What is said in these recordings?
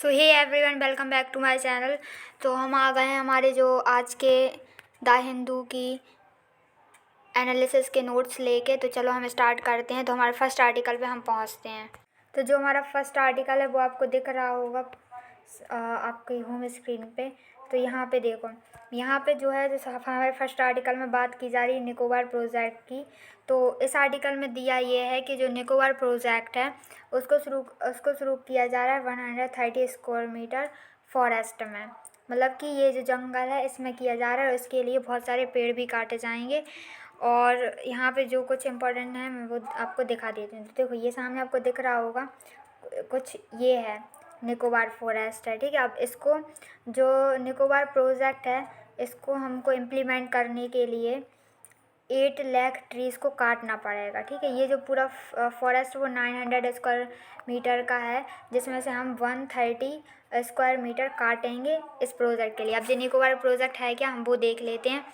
So hey everyone, welcome back to my channel. तो हम आ गए हैं हमारे जो आज के द हिंदू की एनालिसिस के नोट्स लेके। तो चलो हम स्टार्ट करते हैं। तो हमारे फर्स्ट आर्टिकल पे हम पहुंचते हैं। तो जो हमारा फर्स्ट आर्टिकल है वो आपको दिख रहा होगा आपके होम स्क्रीन पे। तो यहाँ पे देखो, यहाँ पे जो है जो हमारे फर्स्ट आर्टिकल में बात की जा रही है निकोबार प्रोजेक्ट की। तो इस आर्टिकल में दिया ये है कि जो निकोबार प्रोजेक्ट है उसको शुरू किया जा रहा है 130 स्क्वायर मीटर फॉरेस्ट में। मतलब कि ये जो जंगल है इसमें किया जा रहा है और इसके लिए बहुत सारे पेड़ भी काटे जाएंगे। और यहाँ पे जो कुछ इम्पोर्टेंट है मैं वो आपको दिखा देती हूँ। तो देखो, ये सामने आपको दिख रहा होगा कुछ, ये है निकोबार फॉरेस्ट है, ठीक है। अब इसको जो निकोबार प्रोजेक्ट है इसको हमको इम्प्लीमेंट करने के लिए 8 लाख ट्रीज़ को काटना पड़ेगा, ठीक है। ये जो पूरा फॉरेस्ट वो 900 स्क्वायर मीटर का है, जिसमें से हम 130 स्क्वायर मीटर काटेंगे इस प्रोजेक्ट के लिए। अब जो निकोबार प्रोजेक्ट है क्या, हम वो देख लेते हैं।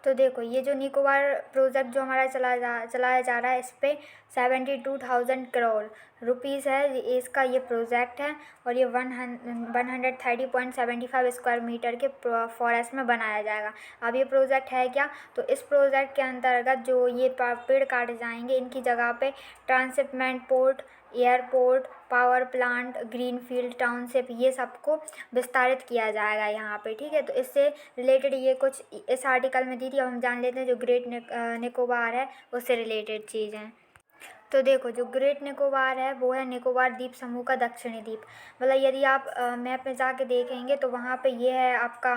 तो देखो, ये जो निकोबार प्रोजेक्ट जो हमारा चलाया जा रहा है इस पर 72,000 करोड़ रुपीज़ है इसका ये प्रोजेक्ट है। और ये 130.75 स्क्वायर मीटर के फॉरेस्ट में बनाया जाएगा। अब ये प्रोजेक्ट है क्या, तो इस प्रोजेक्ट के अंतर्गत जो ये पेड़ काटे जाएंगे इनकी जगह पे transshipment port, airport, power plant, greenfield township, ये सबको विस्तारित किया जाएगा यहाँ पे, ठीक है। तो इससे रिलेटेड ये कुछ इस आर्टिकल में दी थी। अब हम जान लेते हैं जो ग्रेट निकोबार है उससे रिलेटेड चीज़ें। तो देखो, जो ग्रेट निकोबार है वो है निकोबार द्वीप समूह का दक्षिणी द्वीप। मतलब यदि आप मैप में जाके देखेंगे तो वहाँ पे ये है आपका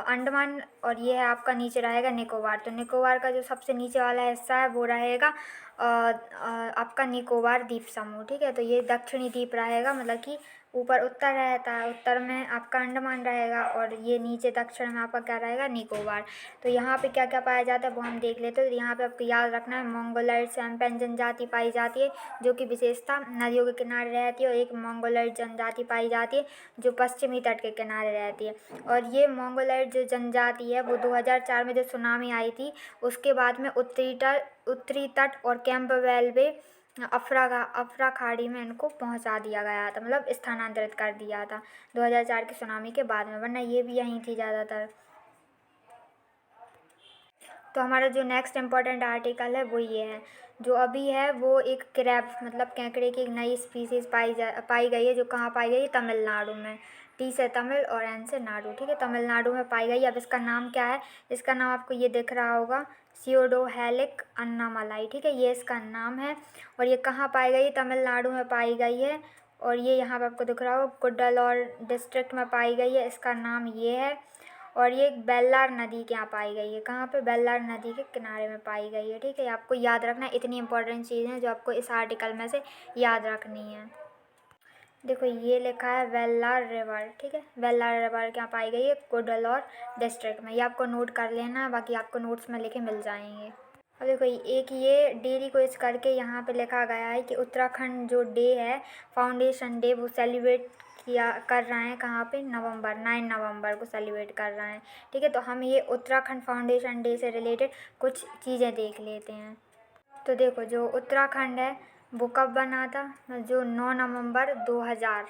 अंडमान और ये है आपका नीचे रहेगा निकोबार। तो निकोबार का जो सबसे नीचे वाला हिस्सा है वो रहेगा आपका निकोबार द्वीप समूह, ठीक है। तो ये दक्षिणी द्वीप रहेगा, मतलब कि ऊपर उत्तर रहता है, उत्तर में आपका अंडमान रहेगा और ये नीचे दक्षिण में आपका क्या रहेगा, निकोबार। तो यहाँ पे क्या क्या पाया जाता है वो हम देख लेते हैं। तो यहाँ पे आपको याद रखना है मंगोलॉयड सैम्पन जनजाति पाई जाती है जो कि विशेषता नदियों के किनारे रहती है, और एक मंगोलॉयड जनजाति पाई जाती है जो पश्चिमी तट के किनारे रहती है। और ये मंगोलॉयड जो जनजाति है वो 2004 में जो सुनामी आई थी उसके बाद में उत्तरी तट और कैंपबेल अफरा खाड़ी में इनको पहुंचा दिया गया था, मतलब स्थानांतरित कर दिया था 2004 की सुनामी के बाद में, वरना ये भी यहीं थी ज़्यादातर। तो हमारा जो नेक्स्ट इम्पोर्टेंट आर्टिकल है वो ये है, जो अभी है वो एक क्रैब मतलब केकड़े की एक नई स्पीसीज़ पाई गई है, जो कहाँ पाई गई है, तमिलनाडु में। टी से तमिल और एन से नाडु, ठीक है, तमिलनाडु में पाई गई। अब इसका नाम क्या है, इसका नाम आपको ये दिख रहा होगा सियोडोहेलिक अन्नामलाई, ठीक है, ये इसका नाम है। और ये कहाँ पाई गई, तमिलनाडु में पाई गई है। और ये यहाँ पर आपको दिख रहा होगा कुड्डलूर डिस्ट्रिक्ट में पाई गई है, इसका नाम ये है। और ये बेल्लार नदी के यहाँ पाई गई है, कहाँ पे, बेल्लार नदी के किनारे में पाई गई है, ठीक है। आपको याद रखना है, इतनी इंपॉर्टेंट चीज़ है जो आपको इस आर्टिकल में से याद रखनी है। देखो, ये लिखा है वेल्लार रिवर, ठीक है, वेल्लार रिवर क्या पाई गई है, कुड्डलूर डिस्ट्रिक्ट में। ये आपको नोट कर लेना है, बाकी आपको नोट्स में लिखे मिल जाएंगे। अब देखो, एक ये डेली क्विज करके यहाँ पे लिखा गया है कि उत्तराखंड जो डे है, फाउंडेशन डे, वो सेलिब्रेट कर रहे हैं कहाँ पे, 9 नवंबर को सेलिब्रेट कर रहे हैं, ठीक है। तो हम ये उत्तराखंड फाउंडेशन डे से रिलेटेड कुछ चीज़ें देख लेते हैं। तो देखो, जो उत्तराखंड है वो कब बना था, जो 9 नवंबर 2000,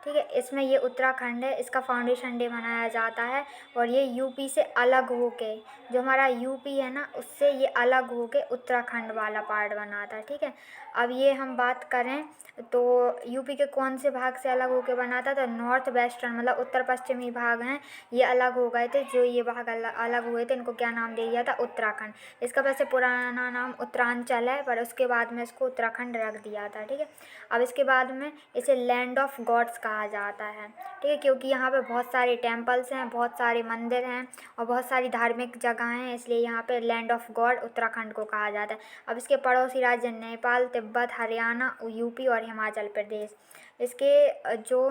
ठीक है। इसमें ये उत्तराखंड है, इसका फाउंडेशन डे मनाया जाता है। और ये यूपी से अलग होके, जो हमारा यूपी है ना उससे ये अलग होके उत्तराखंड वाला पार्ट बना था, ठीक है। अब ये हम बात करें तो यूपी के कौन से भाग से अलग होके बना था, तो नॉर्थ वेस्टर्न मतलब उत्तर पश्चिमी भाग हैं ये अलग हो गए थे। जो ये भाग अलग हुए थे इनको क्या नाम दे दिया था, उत्तराखंड। इसका वैसे पुराना नाम उत्तरांचल है, पर उसके बाद में इसको उत्तराखंड रख दिया था, ठीक है। अब इसके बाद में इसे लैंड ऑफ गॉड्स कहा जाता है, ठीक है, क्योंकि यहाँ पे बहुत सारे टेम्पल्स हैं, बहुत सारे मंदिर हैं और बहुत सारी धार्मिक जगह हैं, इसलिए यहाँ पे लैंड ऑफ गॉड उत्तराखंड को कहा जाता है। अब इसके पड़ोसी राज्य नेपाल, तिब्बत, हरियाणा, यूपी और हिमाचल प्रदेश, इसके जो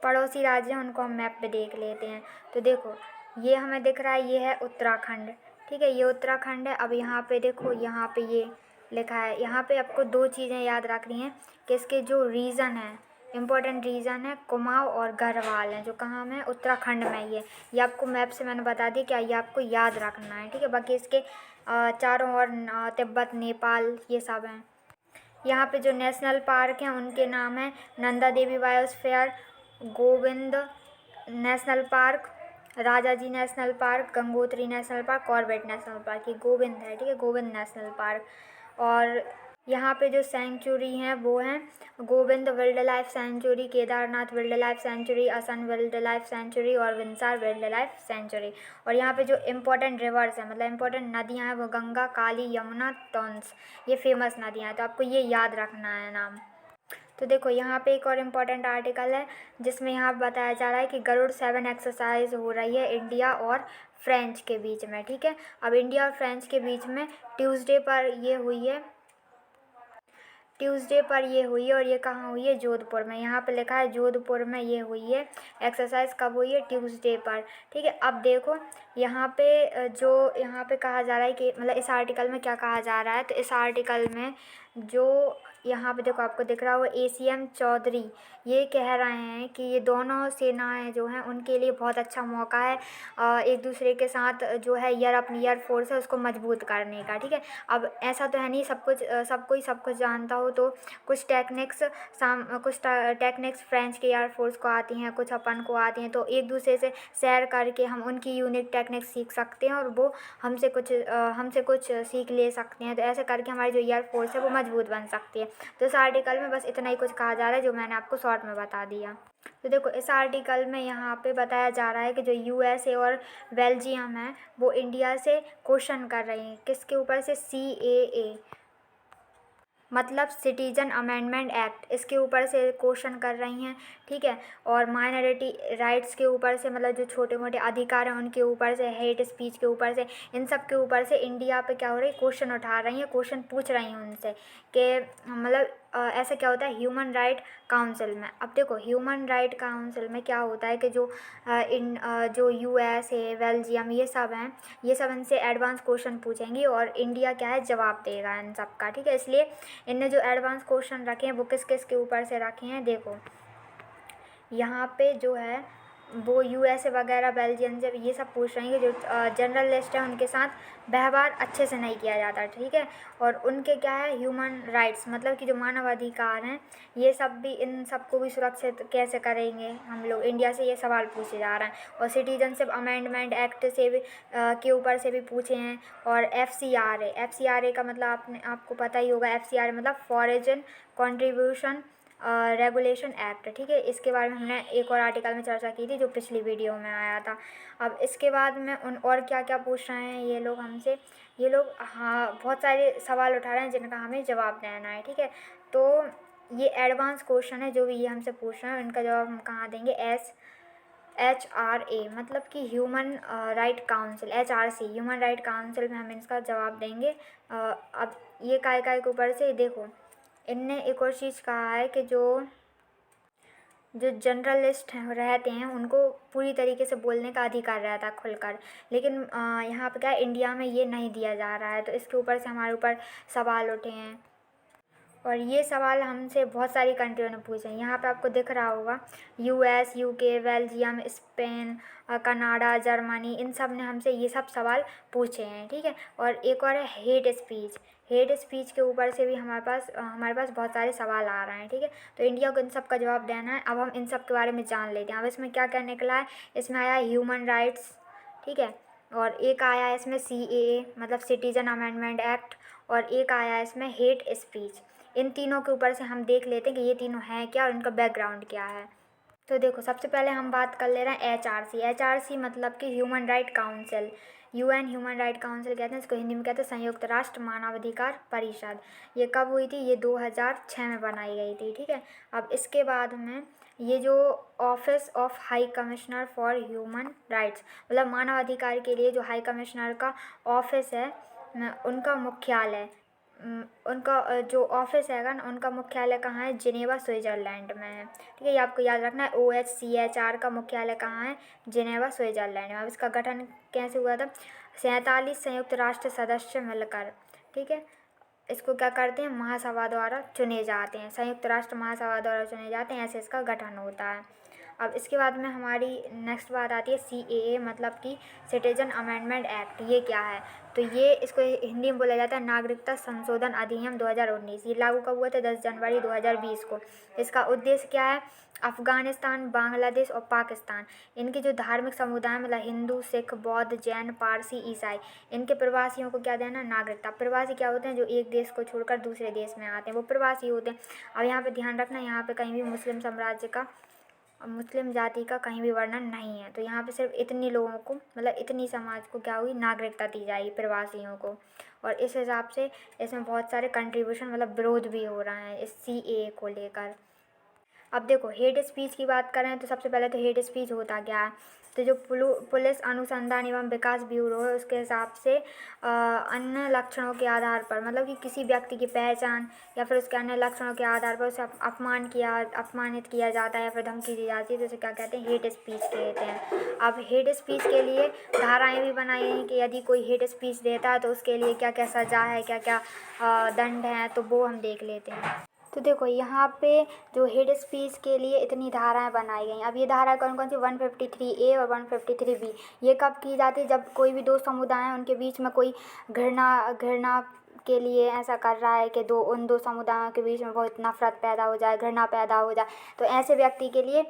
पड़ोसी राज्य हैं उनको हम मैप पे देख लेते हैं। तो देखो, ये हमें दिख रहा है, ये है उत्तराखंड, ठीक है, ये उत्तराखंड है। अब यहाँ पे देखो, यहाँ पे ये लिखा है, यहाँ पे आपको दो चीज़ें याद रखनी है कि इसके जो रीजन है, इम्पोर्टेंट रीजन है, कुमाऊँ और गढ़वाल हैं, जो कहाँ में, उत्तराखंड में। ये आपको मैप से मैंने बता दी, क्या ये आपको याद रखना है, ठीक है। बाकी इसके चारों ओर तिब्बत, नेपाल, ये सब हैं। यहाँ पे जो नेशनल पार्क हैं उनके नाम है Nanda Devi biosphere, Govind national park, Rajaji national park, Gangotri national park, Corbett national park. ये गोविंद है, ठीक है, गोविंद नेशनल पार्क। और यहाँ पे जो सेंचुरी हैं वो हैं Govind wild life sanctuary, Kedarnath wild life sanctuary, Assam wild life sanctuary और विंसार वाइल्ड लाइफ सेंचुरी। और यहाँ पे जो इम्पोर्टेंट रिवर्स हैं, मतलब इम्पोर्टेंट नदियाँ हैं, वो गंगा, काली, यमुना, टॉन्स, ये फेमस नदियाँ हैं, तो आपको ये याद रखना है नाम। तो देखो यहाँ पे एक और इम्पॉर्टेंट आर्टिकल है जिसमें यहाँ बताया जा रहा है कि गरुड़ 7 एक्सरसाइज हो रही है इंडिया और फ्रेंच के बीच में, ठीक है। अब इंडिया और फ्रेंच के बीच में ट्यूसडे पर ये हुई है, और ये कहाँ हुई है, जोधपुर में। यहाँ पे लिखा है जोधपुर में ये हुई है एक्सरसाइज। कब हुई है, ट्यूसडे पर, ठीक है। अब देखो यहाँ पे जो यहाँ पे कहा जा रहा है कि मतलब इस आर्टिकल में क्या कहा जा रहा है, तो इस आर्टिकल में जो यहाँ पे देखो आपको दिख रहा हो ACM चौधरी ये कह रहे हैं कि ये दोनों सेनाएं जो हैं उनके लिए बहुत अच्छा मौका है एक दूसरे के साथ जो है अपनी एयर फोर्स है उसको मजबूत करने का, ठीक है। अब ऐसा तो है नहीं सब कोई सब कुछ जानता हो, तो कुछ टेक्निक्स फ्रेंच के एयर फोर्स को आती हैं, कुछ अपन को आती हैं, तो एक दूसरे से शेयर करके हम उनकी यूनिक टेक्निक्स सीख सकते हैं और वो हमसे कुछ सीख ले सकते हैं। तो ऐसे करके हमारी जो एयर फोर्स है वो मजबूत बन सकती है। तो इस आर्टिकल में बस इतना ही कुछ कहा जा रहा है जो मैंने आपको शॉर्ट में बता दिया। तो देखो इस आर्टिकल में यहाँ पे बताया जा रहा है कि जो USA और बेल्जियम है वो इंडिया से क्वेश्चन कर रही हैं, किसके ऊपर से, CAA मतलब सिटीजन अमेंडमेंट एक्ट, इसके ऊपर से क्वेश्चन कर रही हैं, ठीक है। और माइनॉरिटी राइट्स के ऊपर से, मतलब जो छोटे मोटे अधिकार हैं उनके ऊपर से, हेट स्पीच के ऊपर से, इन सब के ऊपर से इंडिया पे क्या हो रही है, क्वेश्चन उठा रही हैं, क्वेश्चन पूछ रही हैं उनसे कि मतलब ऐसा क्या होता है ह्यूमन राइट काउंसिल में। अब देखो ह्यूमन राइट काउंसिल में क्या होता है कि जो जो USA बेल्जियम ये सब हैं, ये सब इनसे एडवांस क्वेश्चन पूछेंगी और इंडिया क्या है जवाब देगा इन सब का, ठीक है। इसलिए इनने जो एडवांस क्वेश्चन रखे हैं वो किस किस के ऊपर से रखे हैं, देखो यहाँ पे जो है वो USA वगैरह बेल्जियम से ये सब पूछ रही हैं कि जो जर्नलिस्ट हैं उनके साथ व्यवहार अच्छे से नहीं किया जाता, ठीक है। और उनके क्या है ह्यूमन राइट्स, मतलब कि जो मानव अधिकार हैं ये सब भी, इन सबको भी सुरक्षित कैसे करेंगे हम लोग, इंडिया से ये सवाल पूछे जा रहे हैं। और सिटीजनशिप अमेंडमेंट एक्ट से भी के ऊपर से भी पूछे हैं। और FCRA का मतलब आपको पता ही होगा, FCRA मतलब फॉरेन कंट्रीब्यूशन रेगुलेशन एक्ट, ठीक है। इसके बारे में हमने एक और आर्टिकल में चर्चा की थी जो पिछली वीडियो में आया था। अब इसके बाद में और क्या क्या पूछ रहे हैं ये लोग हमसे, ये लोग हाँ बहुत सारे सवाल उठा रहे हैं जिनका हमें जवाब देना है, ठीक है। तो ये एडवांस क्वेश्चन है जो भी ये हमसे पूछ रहे हैं, इनका जवाब हम कहाँ देंगे, HRA मतलब कि human right council, HRC human right council में हम इसका जवाब देंगे। अब ये काय के ऊपर से देखो इनने एक और चीज़ कहा है कि जो जर्नलिस्ट रहते हैं उनको पूरी तरीके से बोलने का अधिकार रहता है खुलकर, लेकिन यहाँ पे क्या है इंडिया में ये नहीं दिया जा रहा है। तो इसके ऊपर से हमारे ऊपर सवाल उठे हैं और ये सवाल हमसे बहुत सारी कंट्रियों ने पूछे हैं। यहाँ पे आपको दिख रहा होगा US, UK, Belgium, Spain, Canada, Germany, इन सब ने हमसे ये सब सवाल पूछे हैं, ठीक है। और एक और है हेट स्पीच के ऊपर से भी हमारे पास बहुत सारे सवाल आ रहे हैं, ठीक है। तो इंडिया को इन सब का जवाब देना है। अब हम इन सब के बारे में जान लेते हैं। अब इसमें क्या क्या निकला है, इसमें आया ह्यूमन राइट्स, ठीक है। और एक आया है इसमें CAA मतलब सिटीजन अमेंडमेंट एक्ट, और एक आया है इसमें हेट स्पीच। इन तीनों के ऊपर से हम देख लेते हैं कि ये तीनों हैं क्या और उनका बैकग्राउंड क्या है। तो देखो सबसे पहले हम बात कर ले रहे हैं HRC मतलब कि human right council, UN human right council कहते हैं इसको, हिंदी में कहते हैं संयुक्त राष्ट्र मानवाधिकार परिषद। ये कब हुई थी, ये 2006 में बनाई गई थी, ठीक है। अब इसके बाद में ये जो office of high commissioner for human rights मतलब मानवाधिकार के लिए जो हाई कमिश्नर का ऑफिस है उनका मुख्यालय उनका जो ऑफिस हैगा ना उनका मुख्यालय कहाँ है, जिनेवा स्विट्ज़रलैंड में है, ठीक है। ये आपको याद रखना है। OHCHR का मुख्यालय कहाँ है, जिनेवा स्विट्ज़रलैंड में। अब इसका गठन कैसे हुआ था, 47 संयुक्त राष्ट्र सदस्य मिलकर, ठीक है। इसको क्या करते हैं, महासभा द्वारा चुने जाते हैं, संयुक्त राष्ट्र महासभा द्वारा चुने जाते हैं, ऐसे इसका गठन होता है। अब इसके बाद में हमारी नेक्स्ट बात आती है CAA मतलब कि सिटीजन अमेंडमेंट एक्ट। ये क्या है? तो ये इसको हिंदी में बोला जाता है नागरिकता संशोधन अधिनियम 2019। ये लागू कब हुआ था? 10 जनवरी 2020 को। इसका उद्देश्य क्या है? अफ़गानिस्तान, बांग्लादेश और पाकिस्तान, इनके जो धार्मिक समुदाय मतलब हिंदू, सिख, बौद्ध, जैन, पारसी, ईसाई, इनके प्रवासियों को क्या देना? नागरिकता। प्रवासी क्या होते हैं? जो एक देश को छोड़कर दूसरे देश में आते हैं, वो प्रवासी होते हैं। अब यहाँ पे ध्यान रखना, यहाँ पे कहीं भी मुस्लिम जाति का कहीं भी वर्णन नहीं है। तो यहाँ पे सिर्फ इतने लोगों को मतलब इतनी समाज को क्या हुई? नागरिकता दी जाएगी प्रवासियों को। और इस हिसाब से इसमें बहुत सारे कंट्रीब्यूशन मतलब विरोध भी हो रहा है इस CAA को लेकर। अब देखो हेट स्पीच की बात करें तो सबसे पहले तो हेट स्पीच होता क्या है? तो जो पुलिस अनुसंधान एवं विकास ब्यूरो है उसके हिसाब से अन्य लक्षणों के आधार पर मतलब कि किसी व्यक्ति की पहचान या फिर उसके अन्य लक्षणों के आधार पर उसे अपमानित किया जाता है या फिर धमकी दी जाती है तो उसे क्या कहते हैं? हेट स्पीच कहते हैं। अब हेट स्पीच के लिए धाराएं भी बनाई गई हैं कि यदि कोई हेट स्पीच देता है तो उसके लिए क्या क्या सज़ा है, क्या क्या दंड है, तो वो हम देख लेते हैं। तो देखो यहाँ पे जो हेट स्पीच के लिए इतनी धाराएं बनाई गई। अब ये धारा कौन कौन सी? 153A और 153B। ये कब की जाती है? जब कोई भी दो समुदाय हैं उनके बीच में कोई घृणा के लिए ऐसा कर रहा है कि उन दो समुदायों के बीच में बहुत नफरत पैदा हो जाए, घृणा पैदा हो जाए, तो ऐसे व्यक्ति के लिए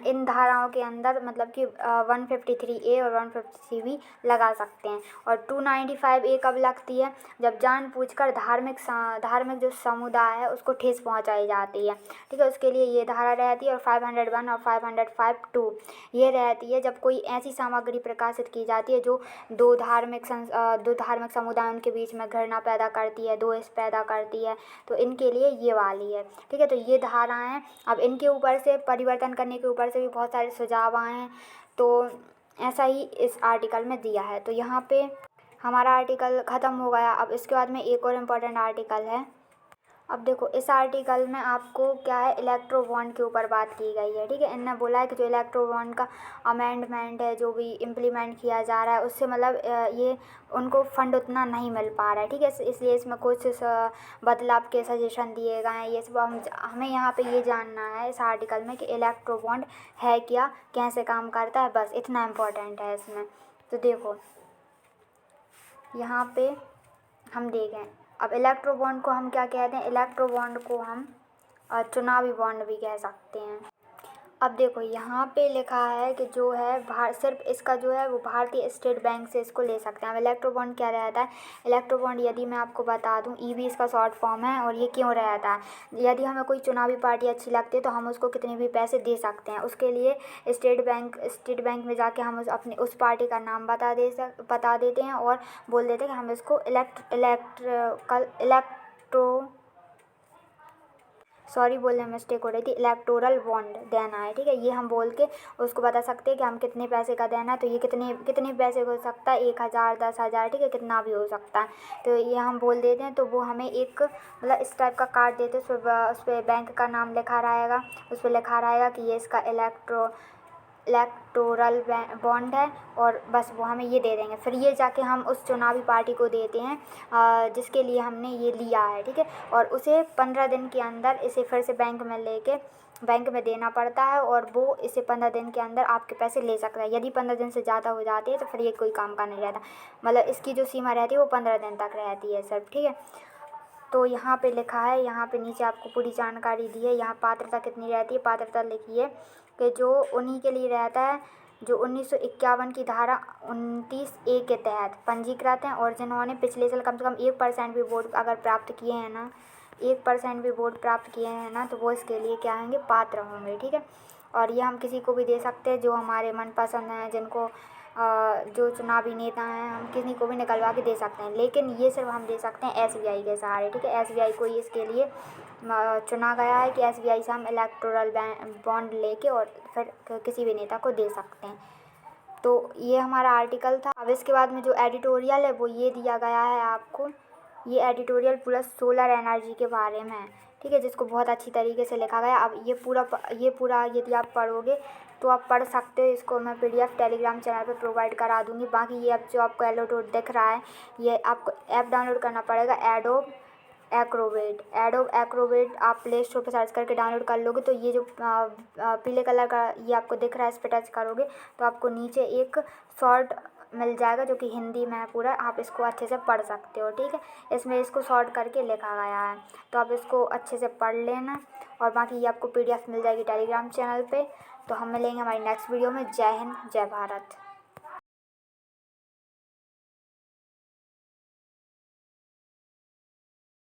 इन धाराओं के अंदर मतलब कि 153A और 153B लगा सकते हैं। और 295A कब लगती है? जब जानबूझकर धार्मिक जो समुदाय है उसको ठेस पहुंचाई जाती है। ठीक है, उसके लिए ये धारा रहती है। और 501 और 505(2) ये रहती है जब कोई ऐसी सामग्री प्रकाशित की जाती है जो दो धार्मिक समुदायों के बीच में घृणा पैदा करती है, द्वेष पैदा करती है, तो इनके लिए ये वाली है। ठीक है, तो ये धाराएं अब इनके ऊपर से परिवर्तन करने के ऊपर से भी बहुत सारे सुझाव आए हैं। तो ऐसा ही इस आर्टिकल में दिया है। तो यहाँ पे हमारा आर्टिकल ख़त्म हो गया। अब इसके बाद में एक और इम्पोर्टेंट आर्टिकल है। अब देखो इस आर्टिकल में आपको क्या है? इलेक्ट्रो बॉन्ड के ऊपर बात की गई है। ठीक है, इनने बोला है कि जो इलेक्ट्रो बॉन्ड का अमेंडमेंट है जो भी इम्प्लीमेंट किया जा रहा है उससे मतलब ये उनको फंड उतना नहीं मिल पा रहा है। ठीक है, इसलिए इसमें कुछ बदलाव के सजेशन दिए गए हैं। ये सब हमें यहाँ पे ये जानना है इस आर्टिकल में कि इलेक्ट्रो बॉन्ड है क्या, कैसे काम करता है, बस इतना इम्पोर्टेंट है इसमें। तो देखो यहाँ पे हम देखें, अब इलेक्ट्रो बॉन्ड को हम क्या कहते हैं? इलेक्ट्रो बॉन्ड को हम चुनावी बॉन्ड भी कह सकते हैं। अब देखो यहाँ पे लिखा है कि जो है सिर्फ इसका जो है वो भारतीय स्टेट बैंक से इसको ले सकते हैं। अब इलेक्ट्रो बॉन्ड क्या रहता है? इलेक्ट्रो बॉन्ड यदि मैं आपको बता दूं, EB इसका शॉर्ट फॉर्म है। और ये क्यों रहता है? यदि हमें कोई चुनावी पार्टी अच्छी लगती है तो हम उसको कितने भी पैसे दे सकते हैं। उसके लिए स्टेट बैंक में जाके हम उस पार्टी का नाम बता देते हैं और बोल देते हैं कि हम इसको बोलने में मिस्टेक हो रही थी, इलेक्टोरल बॉन्ड देना है। ठीक है, ये हम बोल के उसको बता सकते हैं कि हम कितने पैसे का देना है। तो ये कितने पैसे हो सकता है? 1000, 10,000, ठीक है, कितना भी हो सकता है। तो ये हम बोल देते हैं तो वो हमें एक मतलब इस टाइप का कार्ड देते हैं। उस पर बैंक का नाम लिखा रहेगा, उस पर लिखा रहेगा कि ये इसका इलेक्टोरल बॉन्ड है और बस वो हमें ये दे देंगे। फिर ये जाके हम उस चुनावी पार्टी को देते हैं जिसके लिए हमने ये लिया है। ठीक है, और उसे 15 दिन के अंदर इसे फिर से बैंक में देना पड़ता है और वो इसे 15 दिन के अंदर आपके पैसे ले सकता है। यदि 15 दिन से ज़्यादा हो जाते हैं तो फिर ये कोई काम का नहीं रहता। मतलब इसकी जो सीमा रहती है वो 15 दिन तक रहती है सिर्फ। ठीक है, तो यहाँ पे लिखा है, यहाँ पे नीचे आपको पूरी जानकारी दी है। यहाँ पात्रता कितनी रहती है? पात्रता लिखिए कि जो उन्हीं के लिए रहता है जो 1951 की धारा 29A के तहत पंजीकृत हैं और जिन्होंने पिछले साल कम से कम 1% भी वोट अगर प्राप्त किए हैं ना, 1% भी वोट प्राप्त किए हैं ना, तो वो इसके लिए क्या होंगे? पात्र होंगे। ठीक है, और ये हम किसी को भी दे सकते हैं जो हमारे मनपसंद हैं, जिनको जो चुनावी नेता हैं, हम किसी को भी निकलवा के दे सकते हैं। लेकिन ये सिर्फ हम दे सकते हैं SBI के सहारे। ठीक है, SBI को ही इसके लिए चुना गया है कि SBI से हम इलेक्टोरल बॉन्ड लेके और फिर किसी भी नेता को दे सकते हैं। तो ये हमारा आर्टिकल था। अब इसके बाद में जो एडिटोरियल है वो ये दिया गया है आपको। ये एडिटोरियल पूरा सोलर एनर्जी के बारे में है। ठीक है, जिसको बहुत अच्छी तरीके से लिखा गया। अब ये पूरा यदि आप पढ़ोगे तो आप पढ़ सकते हो। इसको मैं PDF टेलीग्राम चैनल पे प्रोवाइड करा दूँगी। बाकी ये अब जो आपको एलोटोड दिख रहा है, ये आपको ऐप डाउनलोड करना पड़ेगा, एक्रोबेट। एडोब एक्रोबेट आप प्ले स्टोर पर सर्च करके डाउनलोड कर लोगे तो ये जो पीले कलर का ये आपको दिख रहा है, इस पर टच करोगे तो आपको नीचे एक शॉर्ट मिल जाएगा जो कि हिंदी में है पूरा, आप इसको अच्छे से पढ़ सकते हो। ठीक है, इसमें इसको शॉर्ट करके लिखा गया है, तो आप इसको अच्छे से पढ़ लेना। और बाकी ये आपको PDF मिल जाएगी टेलीग्राम चैनल पे। तो हम मिलेंगे हमारी नेक्स्ट वीडियो में। जय हिंद, जय भारत।